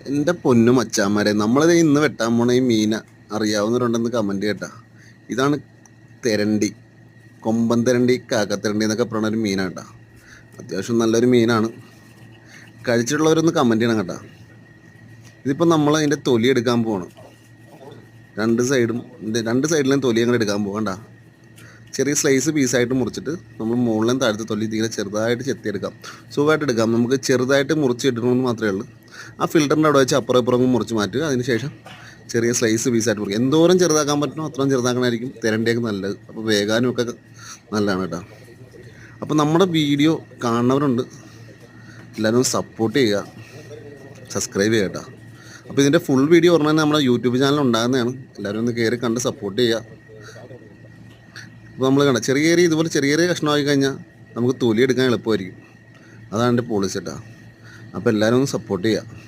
എൻ്റെ പൊന്നു മച്ചാന്മാരെ, നമ്മളിത് ഇന്ന് വെട്ടാൻ പോണ ഈ മീന അറിയാവുന്നവരുണ്ടെന്ന് കമൻറ്റ് കേട്ടാ. ഇതാണ് തെരണ്ടി, കൊമ്പൻ തെരണ്ടി, കാക്കത്തെരണ്ടി എന്നൊക്കെ പറയുന്ന ഒരു മീനാണ് കേട്ടോ. അത്യാവശ്യം നല്ലൊരു മീനാണ്. കഴിച്ചിട്ടുള്ളവരൊന്ന് കമൻറ്റ് ചെയ്യണം കേട്ടോ. ഇതിപ്പോൾ നമ്മൾ അതിൻ്റെ തൊലി എടുക്കാൻ പോകണം. രണ്ട് സൈഡിലും തൊലി അങ്ങനെ എടുക്കാൻ പോകണ്ട. ചെറിയ സ്ലൈസ് പീസായിട്ട് മുറിച്ചിട്ട് നമ്മൾ മുകളിലും താഴത്തെ തൊലി തീരെ ചെറുതായിട്ട് ചെത്തിയെടുക്കാം. സുഖമായിട്ട് എടുക്കാം. നമുക്ക് ചെറുതായിട്ട് മുറിച്ചിടണമെന്ന് മാത്രമേ ഉള്ളൂ. ആ ഫിൽറ്ററിൻ്റെ അവിടെ വെച്ച് അപ്പുറം ഇപ്പുറം മുറിച്ച് മാറ്റുക. അതിനുശേഷം ചെറിയ സ്ലൈസ് പീസായിട്ട് മുറിക്കുക. എന്തോരം ചെറുതാക്കാൻ പറ്റുമോ അത്രയും ചെറുതാക്കണമായിരിക്കും തിരണ്ടിയൊക്കെ നല്ലത്. അപ്പോൾ വേകാനും ഒക്കെ നല്ലതാണ് കേട്ടോ. അപ്പോൾ നമ്മുടെ വീഡിയോ കാണുന്നവരുണ്ട്, എല്ലാവരും സപ്പോർട്ട് ചെയ്യുക, സബ്സ്ക്രൈബ് ചെയ്യുക കേട്ടോ. അപ്പോൾ ഇതിൻ്റെ ഫുൾ വീഡിയോ പറഞ്ഞാൽ നമ്മുടെ യൂട്യൂബ് ചാനൽ ഉണ്ടാകുന്നതാണ്. എല്ലാവരും ഒന്ന് കയറി കണ്ട് സപ്പോർട്ട് ചെയ്യുക. അപ്പോൾ നമ്മൾ കണ്ട ചെറിയ ഇതുപോലെ ചെറിയ കഷ്ണമാക്കി കഴിഞ്ഞാൽ നമുക്ക് തൊലി എടുക്കാൻ എളുപ്പമായിരിക്കും. അതാണ് എൻ്റെ പോളിസി കേട്ടോ. അപ്പോൾ എല്ലാവരും ഒന്ന് സപ്പോർട്ട് ചെയ്യുക.